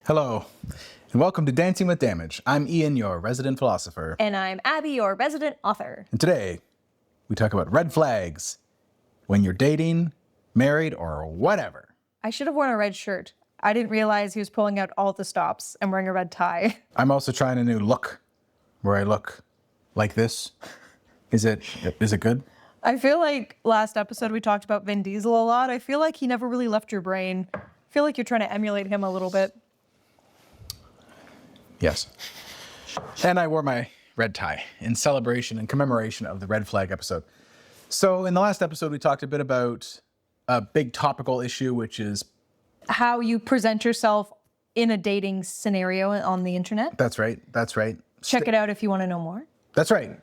Hello, and welcome to Dancing with Damage. I'm Ian, your resident philosopher. And I'm Abby, your resident author. And today, we talk about red flags when you're dating, married, or whatever. I should have worn a red shirt. I didn't realize he was pulling out all the stops and wearing a red tie. I'm also trying a new look, where I look like this. Is it good? I feel like last episode we talked about Vin Diesel a lot. I feel like he never really left your brain. I feel like you're trying to emulate him a little bit. Yes. And I wore my red tie in celebration and commemoration of the red flag episode. So in the last episode, we talked a bit about a big topical issue, which is how you present yourself in a dating scenario on the internet. That's right. Check it out if you want to know more. That's right.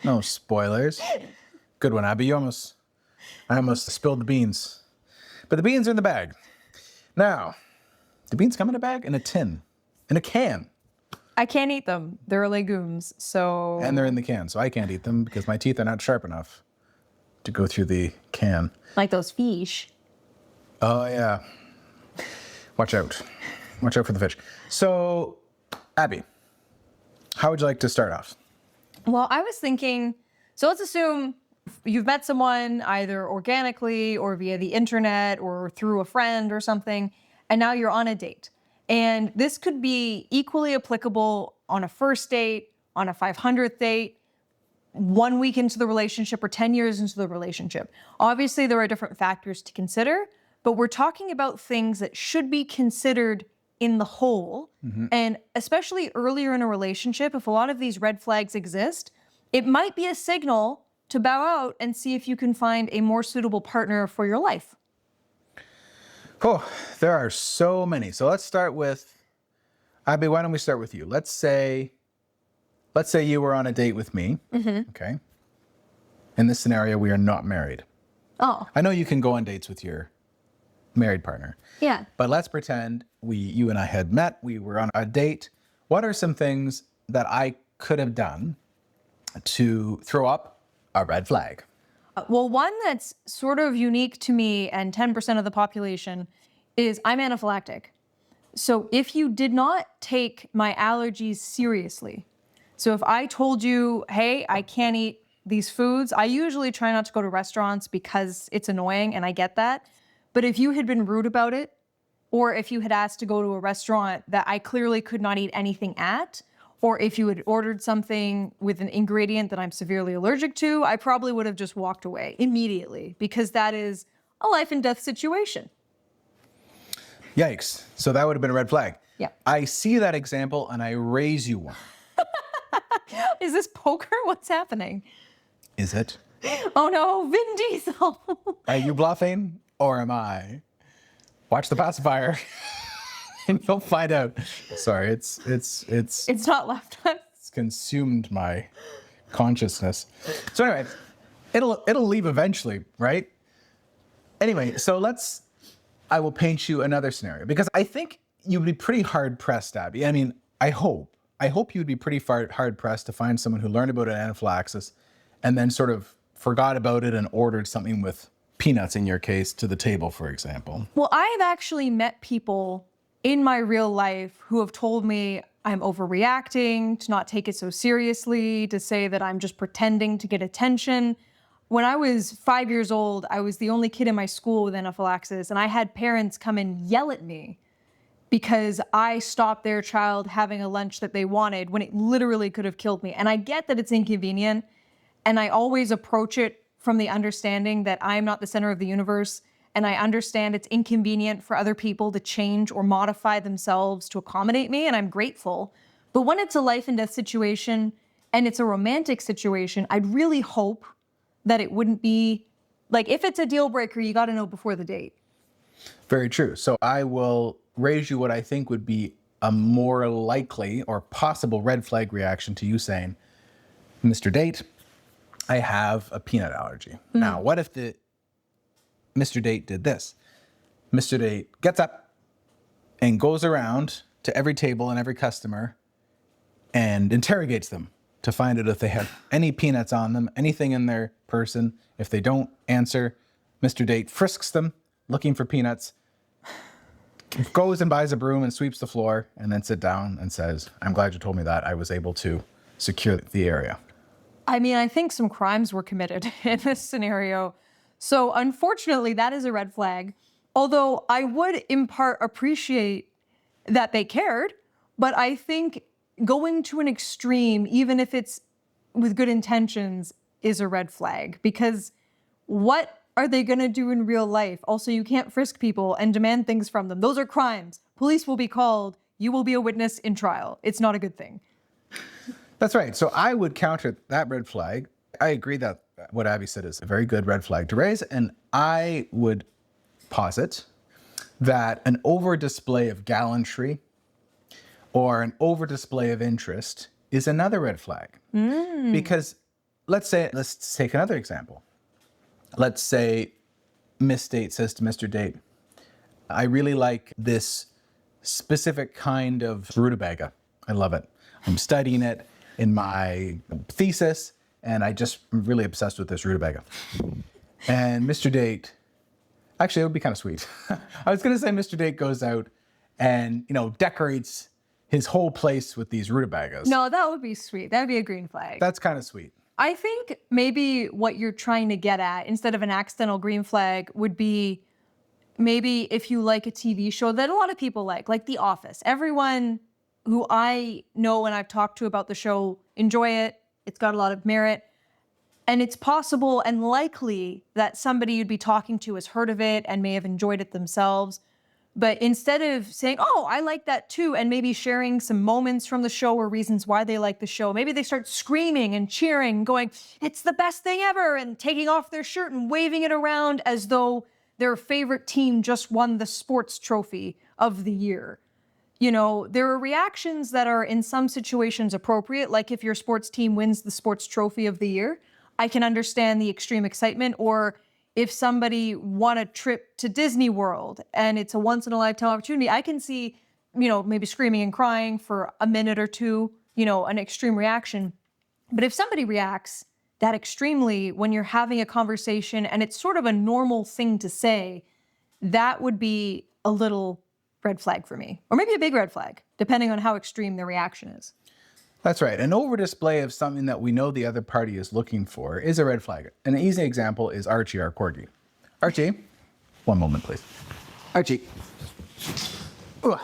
No spoilers. Good one, Abby. I almost spilled the beans. But the beans are in the bag. Now, the beans come in a bag? In a tin? In a can? I can't eat them. They're legumes, so... And they're in the can, so I can't eat them because my teeth are not sharp enough to go through the can. Like those fish. Oh, yeah. Watch out. Watch out for the fish. So, Abby, how would you like to start off? Well, I was thinking, so let's assume you've met someone either organically or via the internet or through a friend or something, and now you're on a date. And this could be equally applicable on a first date, on a 500th date, 1 week into the relationship, or 10 years into the relationship. Obviously, there are different factors to consider, but we're talking about things that should be considered in the whole. And especially earlier in a relationship, if a lot of these red flags exist, it might be a signal to bow out and see if you can find a more suitable partner for your life. Oh, there are so many. So let's start with, Abby, why don't we start with you? Let's say you were on a date with me, okay? In this scenario, we are not married. Oh. I know you can go on dates with your married partner. Yeah. But let's pretend you and I had met, we were on a date. What are some things that I could have done to throw up a red flag? Well, one that's sort of unique to me and 10% of the population is I'm anaphylactic. So if you did not take my allergies seriously, so if I told you, hey, I can't eat these foods, I usually try not to go to restaurants because it's annoying and I get that. But if you had been rude about it, or if you had asked to go to a restaurant that I clearly could not eat anything at, or if you had ordered something with an ingredient that I'm severely allergic to, I probably would have just walked away immediately because that is a life and death situation. Yikes. So that would have been a red flag. Yeah. I see that example and I raise you one. Is this poker? What's happening? Is it? Oh no, Vin Diesel. Are you bluffing or am I? Watch the pacifier and you'll find out. Sorry, it's not left on. It's consumed my consciousness. So anyway, it'll leave eventually, right? Anyway, so I will paint you another scenario because I think you would be pretty hard pressed, Abby. I mean, I hope you would be pretty hard pressed to find someone who learned about anaphylaxis and then sort of forgot about it and ordered something with peanuts, in your case, to the table, for example. Well, I have actually met people in my real life who have told me I'm overreacting, to not take it so seriously, to say that I'm just pretending to get attention. When I was 5 years old, I was the only kid in my school with anaphylaxis, and I had parents come and yell at me because I stopped their child having a lunch that they wanted when it literally could have killed me. And I get that it's inconvenient, and I always approach it from the understanding that I'm not the center of the universe, and I understand it's inconvenient for other people to change or modify themselves to accommodate me, and I'm grateful. But when it's a life and death situation, and it's a romantic situation, I'd really hope that it wouldn't be, like, if it's a deal breaker, you gotta know before the date. Very true. So I will raise you what I think would be a more likely or possible red flag reaction to you saying, Mr. Date, I have a peanut allergy. Now, what if Mr. Date did this? Mr. Date gets up and goes around to every table and every customer and interrogates them to find out if they have any peanuts on them, anything in their person. If they don't answer, Mr. Date frisks them looking for peanuts, Goes and buys a broom and sweeps the floor and then sit down and says, I'm glad you told me that. I was able to secure the area. I mean, I think some crimes were committed in this scenario. So unfortunately, that is a red flag. Although I would in part appreciate that they cared, but I think going to an extreme, even if it's with good intentions, is a red flag, because what are they going to do in real life? Also, you can't frisk people and demand things from them. Those are crimes. Police will be called. You will be a witness in trial. It's not a good thing. That's right. So I would counter that red flag. I agree that what Abby said is a very good red flag to raise. And I would posit that an over display of gallantry or an over display of interest is another red flag. Because let's take another example. Let's say Miss Date says to Mr. Date, I really like this specific kind of rutabaga. I love it. I'm studying it in my thesis, and I'm really obsessed with this rutabaga. And Mr. Date, actually, it would be kind of sweet. I was going to say Mr. Date goes out and, decorates his whole place with these rutabagas. No, that would be sweet. That would be a green flag. That's kind of sweet. I think maybe what you're trying to get at, instead of an accidental green flag, would be maybe if you like a TV show that a lot of people like The Office. Everyone who I know and I've talked to about the show enjoy it. It's got a lot of merit. And it's possible and likely that somebody you'd be talking to has heard of it and may have enjoyed it themselves. But instead of saying, oh, I like that too, and maybe sharing some moments from the show or reasons why they like the show, maybe they start screaming and cheering, going, it's the best thing ever, and taking off their shirt and waving it around as though their favorite team just won the sports trophy of the year. There are reactions that are in some situations appropriate, like if your sports team wins the sports trophy of the year, I can understand the extreme excitement. Or if somebody won a trip to Disney World and it's a once in a lifetime opportunity, I can see, maybe screaming and crying for a minute or two, an extreme reaction. But if somebody reacts that extremely when you're having a conversation and it's sort of a normal thing to say, that would be a little red flag for me, or maybe a big red flag, depending on how extreme the reaction is. That's right. An over display of something that we know the other party is looking for is a red flag. An easy example is Archie, our corgi. Archie, one moment, please. Archie. Ooh.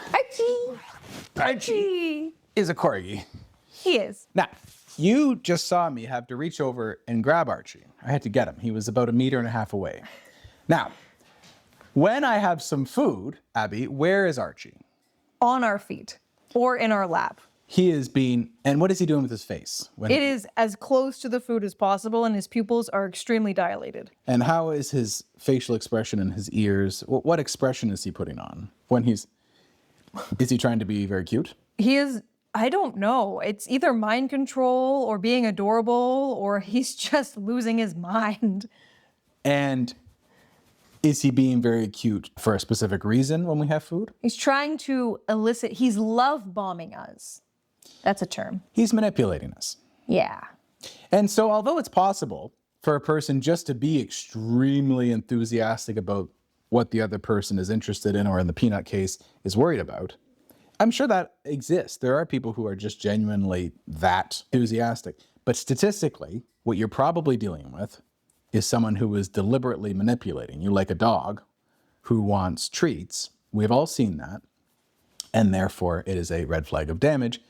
Archie is a corgi. He is. Now, you just saw me have to reach over and grab Archie. I had to get him. He was about 1.5 meters away. Now, when I have some food, Abby, where is Archie? On our feet or in our lap. He is and what is he doing with his face? It is as close to the food as possible, and his pupils are extremely dilated. And how is his facial expression and his ears? What expression is he putting on when is he trying to be very cute? He is, I don't know. It's either mind control or being adorable, or he's just losing his mind. And is he being very cute for a specific reason when we have food? He's trying to he's love bombing us. That's a term. He's manipulating us. Yeah. And so although it's possible for a person just to be extremely enthusiastic about what the other person is interested in, or in the peanut case, is worried about, I'm sure that exists. There are people who are just genuinely that enthusiastic. But statistically, what you're probably dealing with is someone who is deliberately manipulating you, like a dog who wants treats. We've all seen that. And therefore, it is a red flag of damage,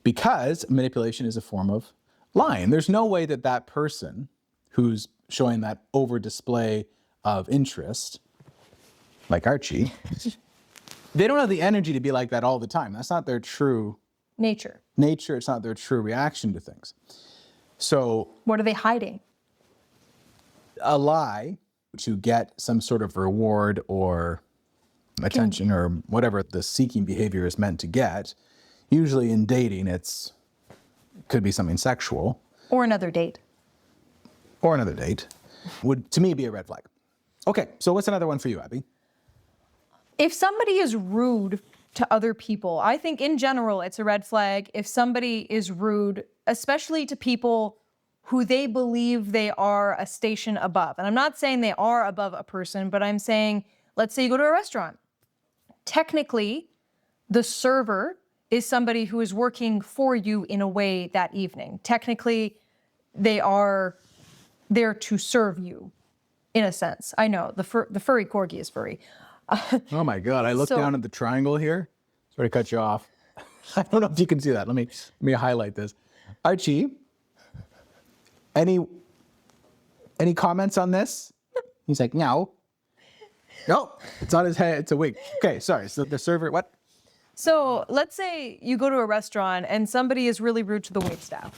because manipulation is a form of lying. There's no way that that person who's showing that over display of interest, like Archie, they don't have the energy to be like that all the time. That's not their true nature. It's not their true reaction to things. So what are they hiding? A lie to get some sort of reward or attention or whatever the seeking behavior is meant to get. Usually in dating, could be something sexual. Or another date. Would, to me, be a red flag. Okay, so what's another one for you, Abby? If somebody is rude to other people, I think in general it's a red flag. If somebody is rude, especially to people who they believe they are a station above. And I'm not saying they are above a person, but I'm saying, let's say you go to a restaurant technically, the server is somebody who is working for you in a way that evening. Technically, they are there to serve you, in a sense. I know, the furry corgi is furry. Oh my God, I look down at the triangle here. Sorry to cut you off. I don't know if you can see that. Let me highlight this. Archie, any comments on this? He's like, no. No, it's on his head, it's a wig. Okay, sorry, so the server, what? So let's say you go to a restaurant and somebody is really rude to the waitstaff,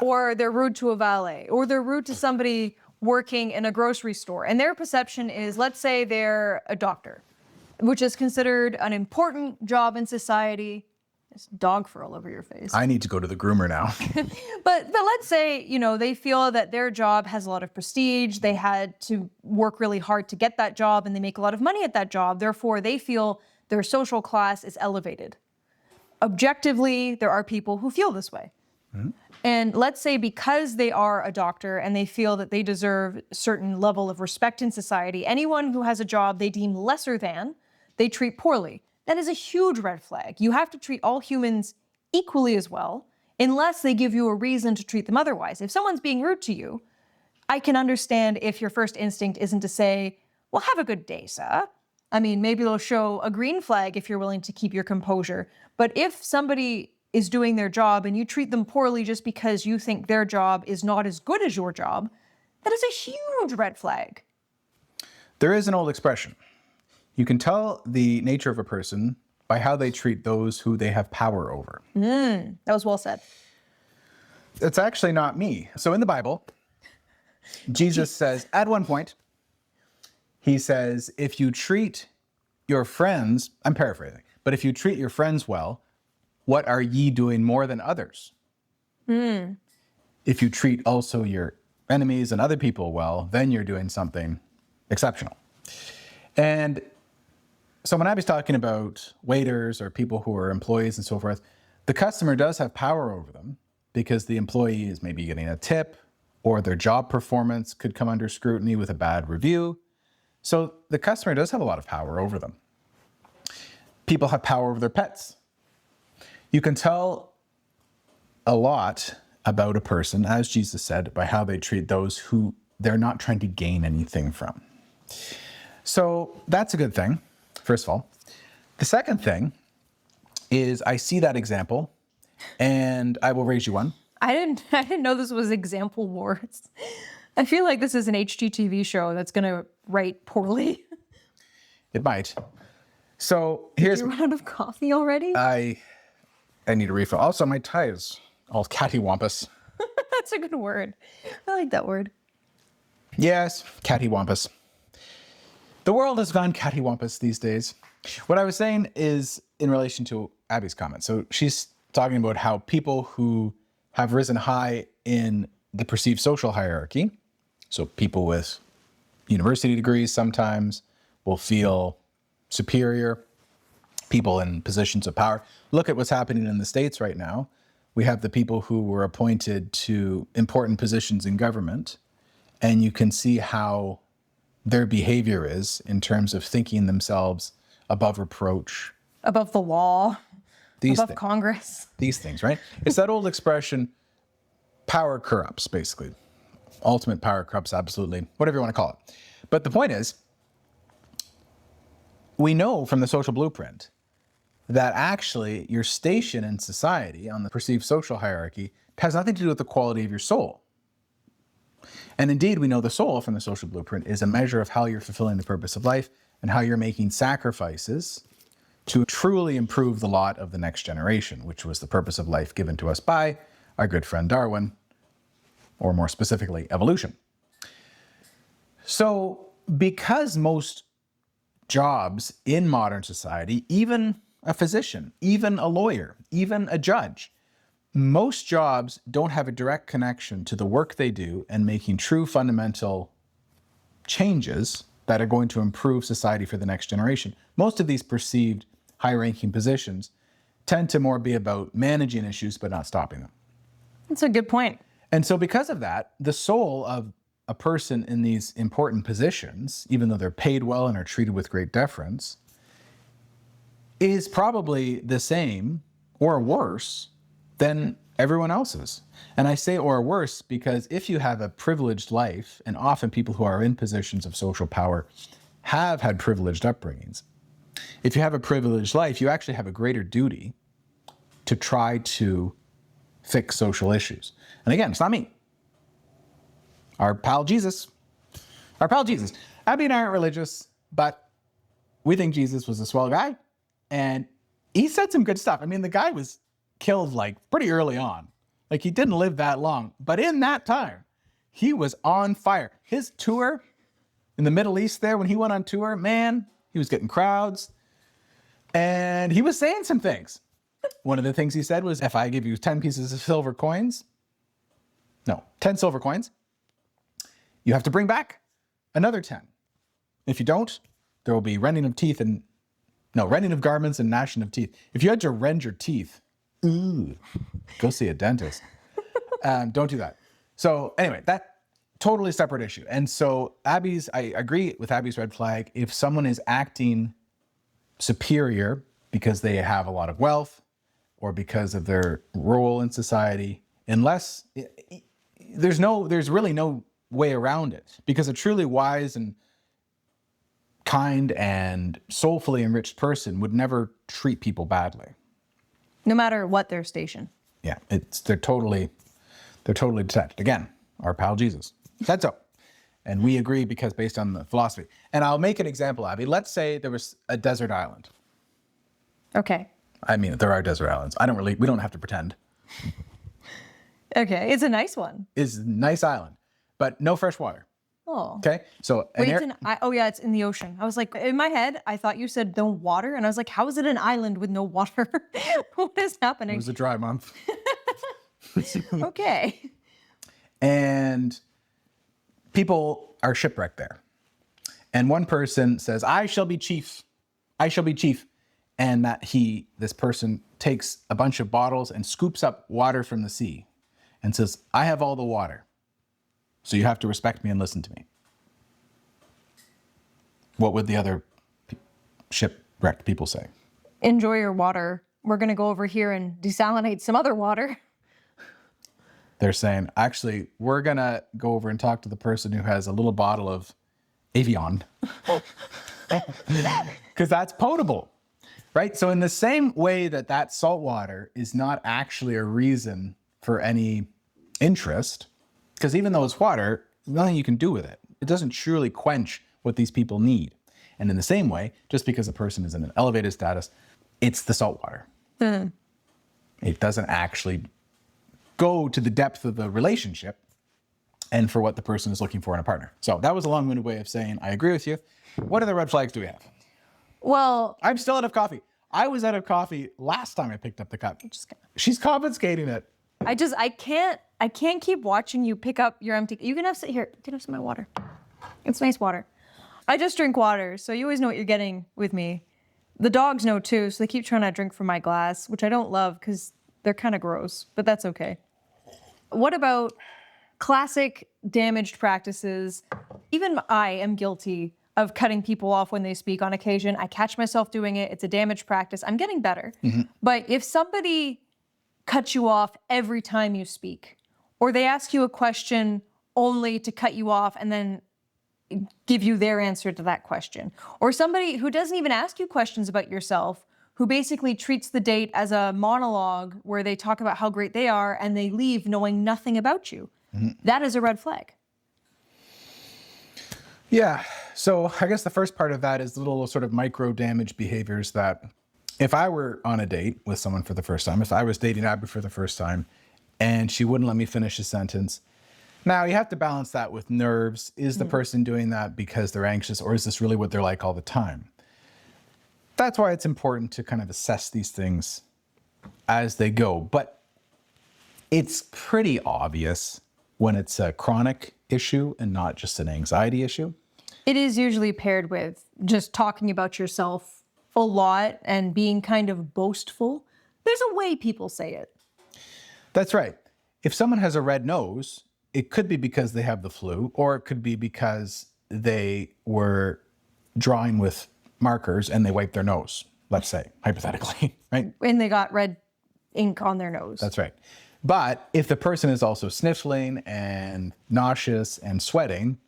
or they're rude to a valet, or they're rude to somebody working in a grocery store. And their perception is, let's say they're a doctor, which is considered an important job in society. There's dog fur all over your face. I need to go to the groomer now. But let's say, they feel that their job has a lot of prestige. They had to work really hard to get that job and they make a lot of money at that job. Therefore, they feel their social class is elevated. Objectively, there are people who feel this way. Mm-hmm. And let's say because they are a doctor and they feel that they deserve a certain level of respect in society, anyone who has a job they deem lesser than, they treat poorly. That is a huge red flag. You have to treat all humans equally as well, unless they give you a reason to treat them otherwise. If someone's being rude to you, I can understand if your first instinct isn't to say, well, have a good day, sir. I mean, maybe they'll show a green flag if you're willing to keep your composure. But if somebody is doing their job and you treat them poorly just because you think their job is not as good as your job, that is a huge red flag. There is an old expression. You can tell the nature of a person by how they treat those who they have power over. That was well said. It's actually not me. So in the Bible, Jesus says, at one point, he says, if you treat your friends, I'm paraphrasing, but if you treat your friends well, what are ye doing more than others? If you treat also your enemies and other people well, then you're doing something exceptional. And so when I was talking about waiters or people who are employees and so forth, the customer does have power over them because the employee is maybe getting a tip or their job performance could come under scrutiny with a bad review. So the customer does have a lot of power over them. People have power over their pets. You can tell a lot about a person, as Jesus said, by how they treat those who they're not trying to gain anything from. So that's a good thing, first of all. The second thing is I see that example and I will raise you one. I didn't know this was example wars. I feel like this is an HGTV show that's going to write poorly. It might. So here's... Did you run out of coffee already? I need a refill. Also, my tie is all cattywampus. That's a good word. I like that word. Yes, cattywampus. The world has gone cattywampus these days. What I was saying is in relation to Abby's comment. So she's talking about how people who have risen high in the perceived social hierarchy, so people with university degrees sometimes will feel superior, people in positions of power. Look at what's happening in the States right now. We have the people who were appointed to important positions in government, and you can see how their behavior is in terms of thinking themselves above reproach. Above the law, above Congress. These things, right? It's that old expression, power corrupts, basically. Ultimate power corrupts, absolutely. Whatever you want to call it. But the point is, we know from the social blueprint that actually your station in society on the perceived social hierarchy has nothing to do with the quality of your soul. And indeed, we know the soul from the social blueprint is a measure of how you're fulfilling the purpose of life and how you're making sacrifices to truly improve the lot of the next generation, which was the purpose of life given to us by our good friend Darwin, or more specifically, evolution. So because most jobs in modern society, even a physician, even a lawyer, even a judge, most jobs don't have a direct connection to the work they do and making true fundamental changes that are going to improve society for the next generation. Most of these perceived high-ranking positions tend to more be about managing issues but not stopping them. That's a good point. And so because of that, the soul of a person in these important positions, even though they're paid well and are treated with great deference, is probably the same or worse than everyone else's. And I say or worse because if you have a privileged life, and often people who are in positions of social power have had privileged upbringings, if you have a privileged life, you actually have a greater duty to try to fix social issues. And again, it's not me. Our pal Jesus. Abby and I aren't religious, but we think Jesus was a swell guy. And he said some good stuff. I mean, the guy was killed like pretty early on. Like he didn't live that long. But in that time, he was on fire. His tour in the Middle East there, when he went on tour, man, he was getting crowds. And he was saying some things. One of the things he said was, if I give you 10 pieces of silver coins, 10 silver coins, you have to bring back another 10. If you don't, there will be rending of garments and gnashing of teeth. If you had to rend your teeth, go see a dentist. Don't do that. So anyway, that totally separate issue. And so I agree with Abby's red flag. If someone is acting superior because they have a lot of wealth or because of their role in society, unless there's really no way around it, because a truly wise and kind and soulfully enriched person would never treat people badly, no matter what their station. Yeah, they're totally detached. Again, our pal Jesus said so, and we agree because based on the philosophy. And I'll make an example, Abby. Let's say there was a desert island. Okay. I mean, there are desert islands. We don't have to pretend. Okay, it's a nice one. It's a nice island, but no fresh water. Oh. Okay, so it's in the ocean. I was like, in my head, I thought you said no water, and I was like, how is it an island with no water? What is happening? It was a dry month. Okay. And people are shipwrecked there. And one person says, I shall be chief. And this person takes a bunch of bottles and scoops up water from the sea and says, I have all the water. So you have to respect me and listen to me. What would the other shipwrecked people say? Enjoy your water. We're going to go over here and desalinate some other water. They're saying, actually, we're going to go over and talk to the person who has a little bottle of Evian. Because that's potable, right? So in the same way that salt water is not actually a reason for any interest, because even though it's water, there's nothing you can do with it. It doesn't truly quench what these people need. And in the same way, just because a person is in an elevated status, it's the salt water. It doesn't actually go to the depth of the relationship and for what the person is looking for in a partner. So that was a long-winded way of saying, I agree with you. What other red flags do we have? Well, I'm still out of coffee. I was out of coffee last time I picked up the cup. She's confiscating it. I can't keep watching you pick up your empty. You can have some of my water. It's nice water. I just drink water, so you always know what you're getting with me. The dogs know too, so they keep trying to drink from my glass, which I don't love because they're kind of gross, but that's okay. What about classic damaged practices? Even I am guilty of cutting people off when they speak on occasion. I catch myself doing it. It's a damaged practice. I'm getting better. Mm-hmm. But if somebody cuts you off every time you speak, or they ask you a question only to cut you off and then give you their answer to that question, or somebody who doesn't even ask you questions about yourself, who basically treats the date as a monologue where they talk about how great they are and they leave knowing nothing about you, that is a red flag. Yeah. So I guess the first part of that is the little sort of micro damage behaviors that if I were on a date with someone for the first time, if I was dating Abby for the first time and she wouldn't let me finish a sentence, now you have to balance that with nerves. Is the person doing that because they're anxious, or is this really what they're like all the time? That's why it's important to kind of assess these things as they go. But it's pretty obvious when it's a chronic issue and not just an anxiety issue. It is usually paired with just talking about yourself a lot and being kind of boastful. There's a way people say it. That's right. If someone has a red nose, it could be because they have the flu, or it could be because they were drawing with markers and they wiped their nose. let's say, hypothetically, right? And they got red ink on their nose. That's right. But if the person is also sniffling and nauseous and sweating,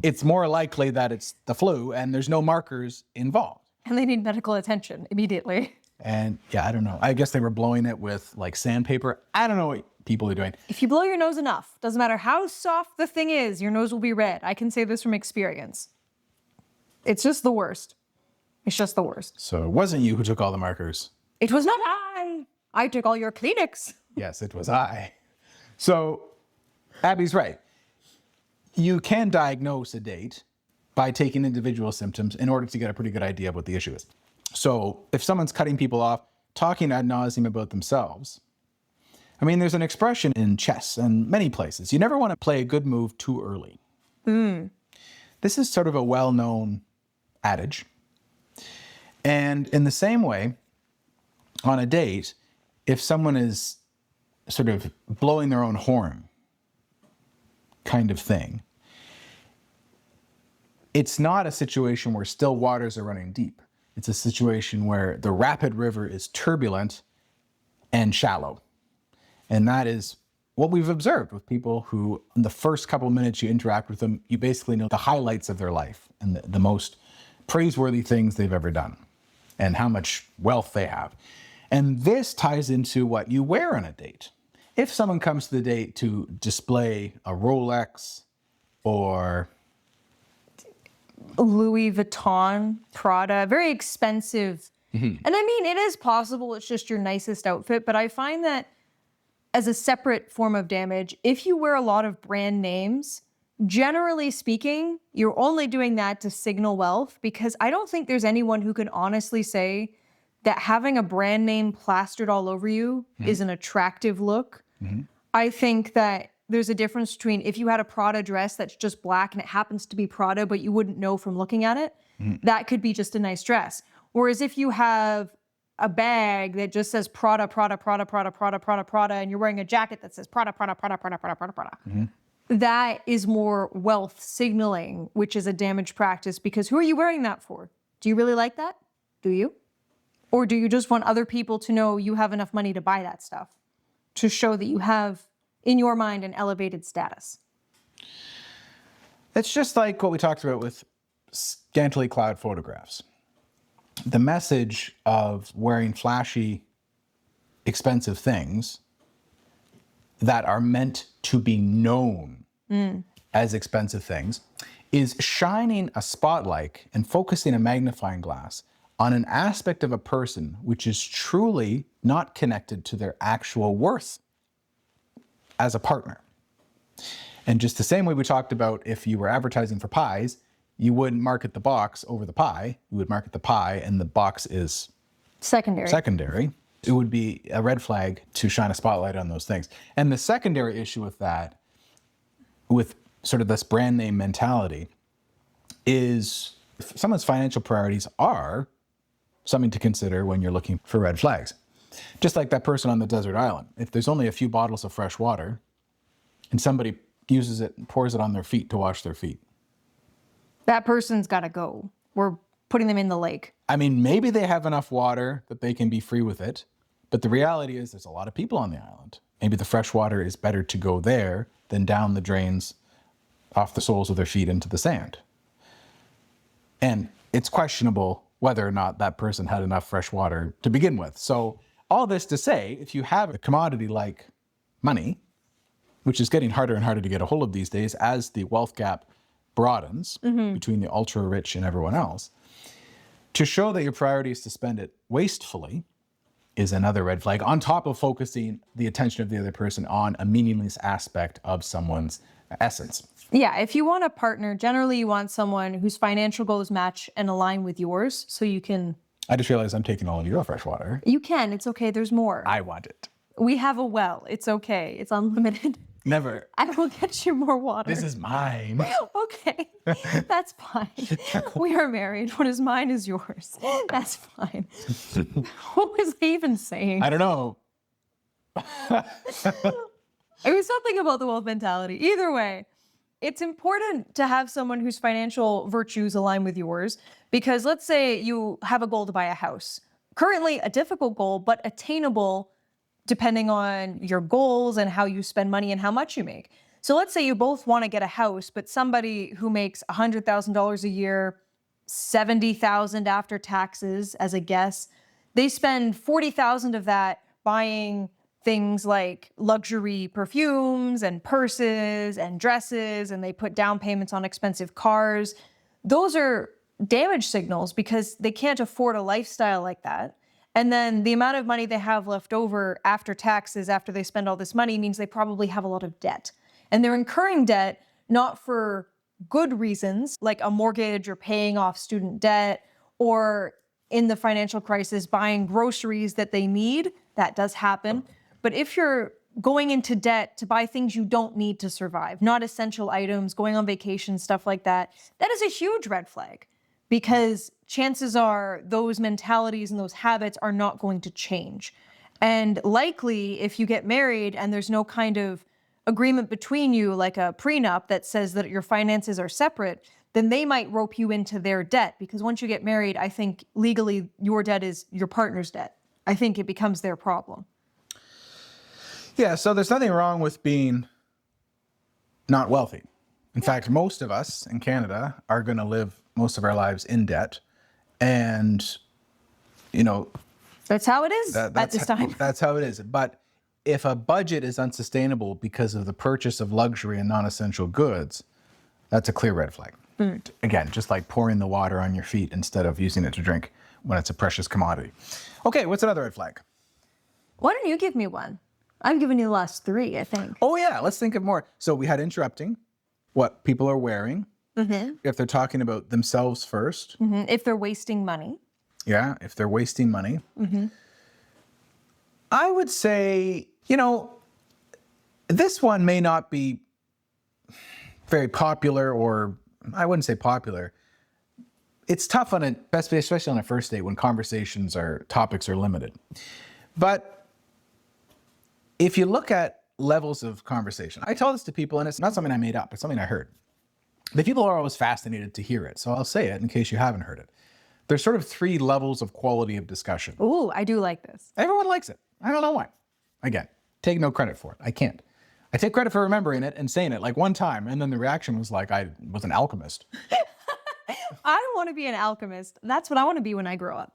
it's more likely that it's the flu and there's no markers involved. And they need medical attention immediately. And yeah, I don't know. I guess they were blowing it with like sandpaper. I don't know what people are doing. If you blow your nose enough, doesn't matter how soft the thing is, your nose will be red. I can say this from experience. It's just the worst. It's just the worst. So it wasn't you who took all the markers. It was not I. I took all your Kleenex. Yes, it was I. So Abby's right. You can diagnose a date by taking individual symptoms in order to get a pretty good idea of what the issue is. So if someone's cutting people off, talking ad nauseum about themselves, I mean, there's an expression in chess and many places. You never want to play a good move too early. This is sort of a well-known adage. And in the same way, on a date, if someone is sort of blowing their own horn kind of thing, it's not a situation where still waters are running deep. It's a situation where the rapid river is turbulent and shallow. And that is what we've observed with people who, in the first couple of minutes you interact with them, you basically know the highlights of their life and the most praiseworthy things they've ever done and how much wealth they have. And this ties into what you wear on a date. If someone comes to the date to display a Rolex or Louis Vuitton, Prada, very expensive. And I mean, it is possible it's just your nicest outfit, but I find that as a separate form of damage, if you wear a lot of brand names, generally speaking, you're only doing that to signal wealth, because I don't think there's anyone who can honestly say that having a brand name plastered all over you is an attractive look. I think that there's a difference between if you had a Prada dress that's just black and it happens to be Prada, but you wouldn't know from looking at it, that could be just a nice dress. Whereas if you have a bag that just says Prada, Prada, Prada, Prada, Prada, Prada, Prada, and you're wearing a jacket that says Prada, Prada, Prada, Prada, Prada, Prada, Prada, that is more wealth signaling, which is a damage practice, because who are you wearing that for? Do you really like that? Do you? Or do you just want other people to know you have enough money to buy that stuff, to show that you have, in your mind, an elevated status? it's just like what we talked about with scantily clad photographs. The message of wearing flashy, expensive things that are meant to be known as expensive things is shining a spotlight and focusing a magnifying glass on an aspect of a person which is truly not connected to their actual worth as a partner. And just the same way we talked about, if you were advertising for pies, you wouldn't market the box over the pie. You would market the pie and the box is secondary. It would be a red flag to shine a spotlight on those things. And the secondary issue with that, with sort of this brand name mentality, is if someone's financial priorities are something to consider when you're looking for red flags. Just like that person on the desert island. If there's only a few bottles of fresh water and somebody uses it and pours it on their feet to wash their feet, That person's got to go. We're putting them in the lake. I mean, maybe they have enough water that they can be free with it, but the reality is there's a lot of people on the island. Maybe the fresh water is better to go there than down the drains off the soles of their feet into the sand. And it's questionable whether or not that person had enough fresh water to begin with. So all this to say, if you have a commodity like money, which is getting harder and harder to get a hold of these days as the wealth gap broadens between the ultra rich and everyone else, to show that your priority is to spend it wastefully is another red flag, on top of focusing the attention of the other person on a meaningless aspect of someone's essence. Yeah, if you want a partner, generally you want someone whose financial goals match and align with yours, so you can... I just realized I'm taking all of your fresh water. You can. It's okay. There's more. I want it. We have a well. It's okay. It's unlimited. Never. I will get you more water. This is mine. Okay, that's fine. We are married. What is mine is yours. That's fine. What was I even saying? I don't know. It was something about the wealth mentality. Either way, It's important to have someone whose financial virtues align with yours, because let's say you have a goal to buy a house. Currently a difficult goal, but attainable depending on your goals and how you spend money and how much you make. So let's say you both want to get a house, but somebody who makes $100,000 a year, 70,000 after taxes as a guess, they spend 40,000 of that buying things like luxury perfumes and purses and dresses, and they put down payments on expensive cars. Those are damage signals because they can't afford a lifestyle like that. And then the amount of money they have left over after taxes, after they spend all this money, means they probably have a lot of debt. And they're incurring debt not for good reasons, like a mortgage or paying off student debt, or in the financial crisis, buying groceries that they need. That does happen. But if you're going into debt to buy things you don't need to survive, not essential items, going on vacation, stuff like that, that is a huge red flag, because chances are those mentalities and those habits are not going to change. And likely, if you get married and there's no kind of agreement between you, like a prenup that says that your finances are separate, then they might rope you into their debt. Because once you get married, I think legally your debt is your partner's debt. I think it becomes their problem. Yeah, so there's nothing wrong with being not wealthy. In fact, most of us in Canada are going to live most of our lives in debt. And, you know, that's how it is at this time. That's how it is. But if a budget is unsustainable because of the purchase of luxury and non-essential goods, that's a clear red flag. Again, just like pouring the water on your feet instead of using it to drink when it's a precious commodity. Okay, what's another red flag? Why don't you give me one? I've given you the last three, I think. Oh yeah, let's think of more. So we had interrupting, what people are wearing, if they're talking about themselves first. If they're wasting money. Yeah, if they're wasting money. I would say, you know, this one may not be very popular, or I wouldn't say popular. It's tough on it, especially on a first date when topics are limited. But if you look at levels of conversation, I tell this to people, and it's not something I made up, it's something I heard. The people are always fascinated to hear it, so I'll say it in case you haven't heard it. There's sort of 3 levels of quality of discussion. Ooh, I do like this. Everyone likes it. I don't know why. Again, take no credit for it. I can't. I take credit for remembering it and saying it like one time, and then the reaction was like I was an alchemist. I don't want to be an alchemist. That's what I want to be when I grow up.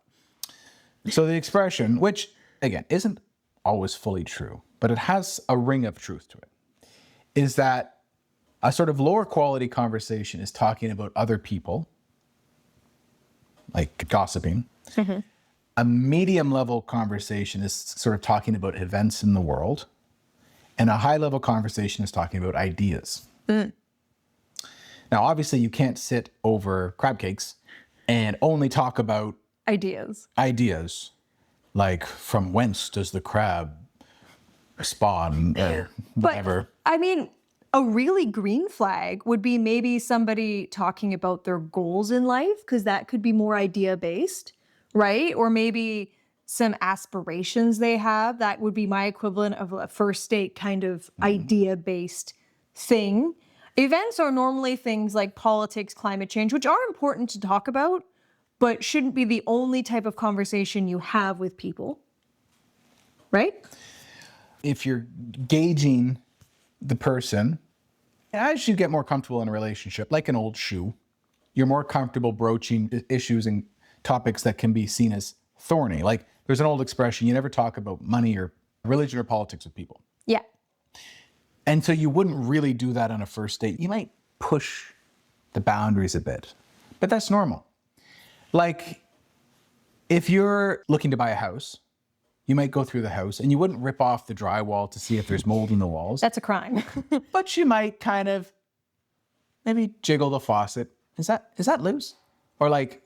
So the expression, which again isn't always fully true, but it has a ring of truth to it, is that a sort of lower quality conversation is talking about other people, like gossiping. A medium level conversation is sort of talking about events in the world. And a high level conversation is talking about ideas. Now, obviously, you can't sit over crab cakes and only talk about Ideas. Like from whence does the crab spawn, whatever. But, I mean, a really green flag would be maybe somebody talking about their goals in life, because that could be more idea based, right? Or maybe some aspirations they have. That would be my equivalent of a first date kind of idea based thing. Events are normally things like politics, climate change, which are important to talk about, but shouldn't be the only type of conversation you have with people, right? If you're gauging the person, as you get more comfortable in a relationship, like an old shoe, you're more comfortable broaching issues and topics that can be seen as thorny. Like there's an old expression, you never talk about money or religion or politics with people. Yeah. And so you wouldn't really do that on a first date. You might push the boundaries a bit, but that's normal. Like if you're looking to buy a house, you might go through the house and you wouldn't rip off the drywall to see if there's mold in the walls. That's a crime. But you might kind of maybe jiggle the faucet. Is that loose? Or like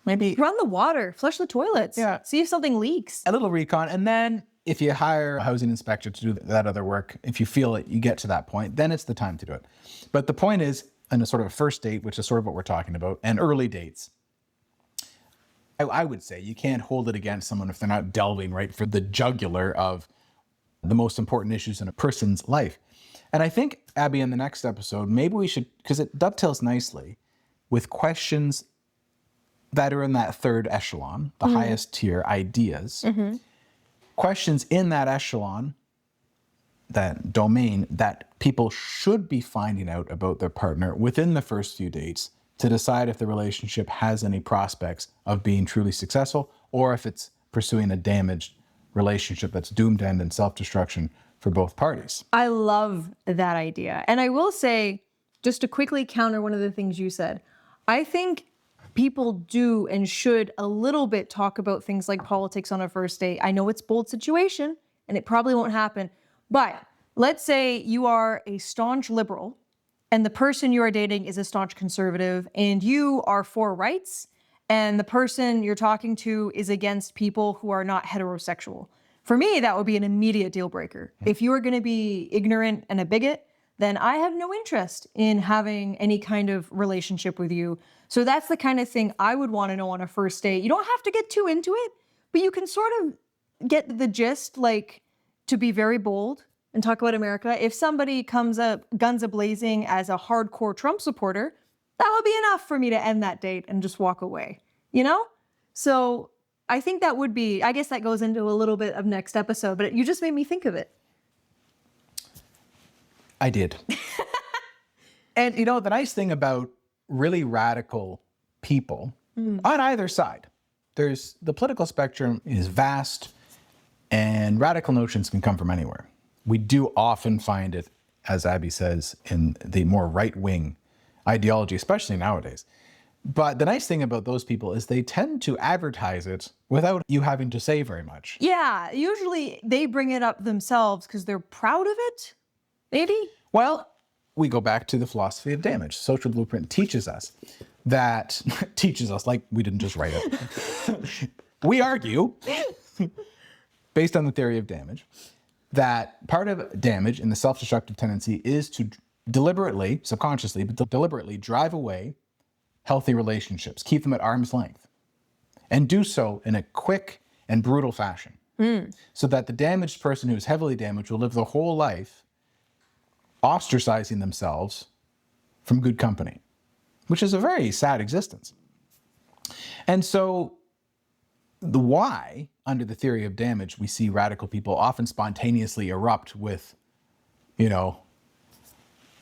maybe Run the water, flush the toilets. Yeah. See if something leaks. a little recon. And then if you hire a housing inspector to do that other work, if you feel it, you get to that point, then it's the time to do it. But the point is, in a sort of a first date, which is sort of what we're talking about, and early dates, I would say you can't hold it against someone if they're not delving right for the jugular of the most important issues in a person's life. And I think, Abby, in the next episode, maybe we should, because it dovetails nicely with questions that are in that third echelon, the highest tier ideas, questions in that echelon, that domain, that people should be finding out about their partner within the first few dates to decide if the relationship has any prospects of being truly successful, or if it's pursuing a damaged relationship that's doomed to end in self-destruction for both parties. I love that idea. And I will say, just to quickly counter one of the things you said, I think people do and should a little bit talk about things like politics on a first date. I know it's a bold situation and it probably won't happen, but let's say you are a staunch liberal and the person you are dating is a staunch conservative and you are for rights and the person you're talking to is against people who are not heterosexual. For me, that would be an immediate deal breaker. If you are going to be ignorant and a bigot, then I have no interest in having any kind of relationship with you. So that's the kind of thing I would want to know on a first date. You don't have to get too into it, but you can sort of get the gist, like to be very bold and talk about America. If somebody comes up guns a-blazing as a hardcore Trump supporter, that would be enough for me to end that date and just walk away, you know? So I think that would be, I guess that goes into a little bit of next episode, but you just made me think of it. I did. And you know, the nice thing about really radical people on either side, there's the political spectrum is vast and radical notions can come from anywhere. We do often find it, as Abby says, in the more right-wing ideology, especially nowadays. But the nice thing about those people is they tend to advertise it without you having to say very much. Yeah, usually they bring it up themselves because they're proud of it, maybe? Well, we go back to the philosophy of damage. Social Blueprint teaches us that, teaches us like we didn't just write it. We argue, based on the theory of damage, that part of damage in the self-destructive tendency is to deliberately, subconsciously, but deliberately drive away healthy relationships, keep them at arm's length, and do so in a quick and brutal fashion. So that the damaged person who's heavily damaged will live their whole life ostracizing themselves from good company, which is a very sad existence. And so the why, under the theory of damage, we see radical people often spontaneously erupt with, you know,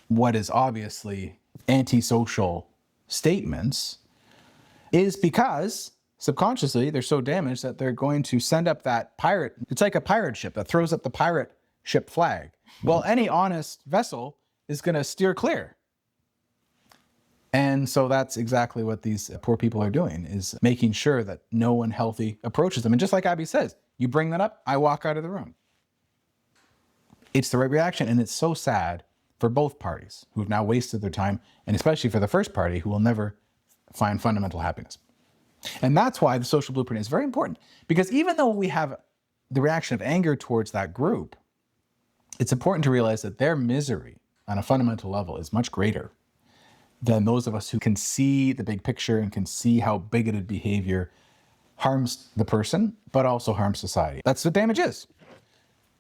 what is obviously antisocial statements, is because subconsciously they're so damaged that they're going to send up that pirate. It's like a pirate ship that throws up the pirate ship flag. Well, any honest vessel is going to steer clear. And so that's exactly what these poor people are doing, is making sure that no one healthy approaches them. And just like Abby says, you bring that up, I walk out of the room. It's the right reaction, and it's so sad for both parties who have now wasted their time, and especially for the first party who will never find fundamental happiness. And that's why the social blueprint is very important, because even though we have the reaction of anger towards that group, it's important to realize that their misery on a fundamental level is much greater than those of us who can see the big picture and can see how bigoted behavior harms the person, but also harms society. That's what damage is.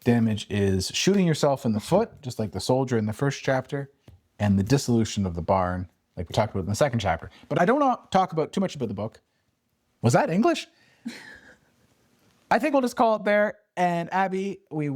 Damage is shooting yourself in the foot, just like the soldier in the first chapter, and the dissolution of the barn, like we talked about in the second chapter. But I don't want to talk about too much about the book. Was that English? I think we'll just call it there. And Abby, what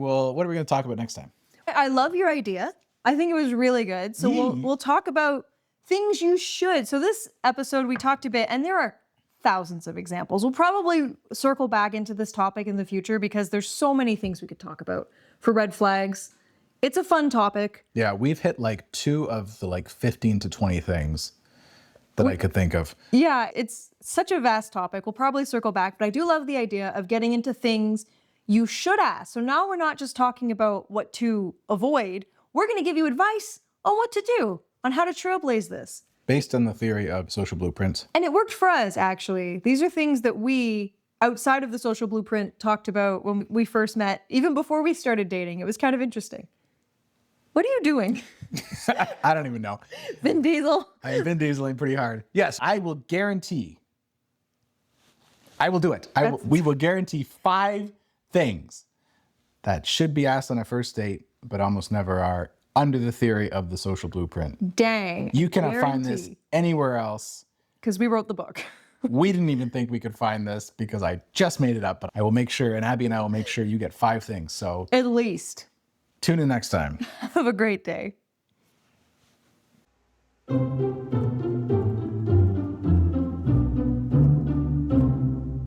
are we going to talk about next time? I love your idea. I think it was really good. So we'll talk about things you should. So this episode we talked a bit, and there are thousands of examples. We'll probably circle back into this topic in the future because there's so many things we could talk about for red flags. It's a fun topic. Yeah, we've hit like 2 of the 15 to 20 things that I could think of. Yeah, it's such a vast topic. We'll probably circle back, but I do love the idea of getting into things you should ask. So now we're not just talking about what to avoid. We're going to give you advice on what to do, on how to trailblaze this. Based on the theory of social blueprints. And it worked for us, actually. These are things that we, outside of the social blueprint, talked about when we first met, even before we started dating. It was kind of interesting. What are you doing? I don't even know. Vin Diesel? I've been dieseling pretty hard. Yes, I will guarantee. I will do it. We will guarantee 5 things that should be asked on a first date, but almost never are, under the theory of the social blueprint. Dang. You cannot find this anywhere else. Because we wrote the book. We didn't even think we could find this because I just made it up, but I will make sure, and Abby and I will make sure you get 5 things. So At least. tune in next time. Have a great day.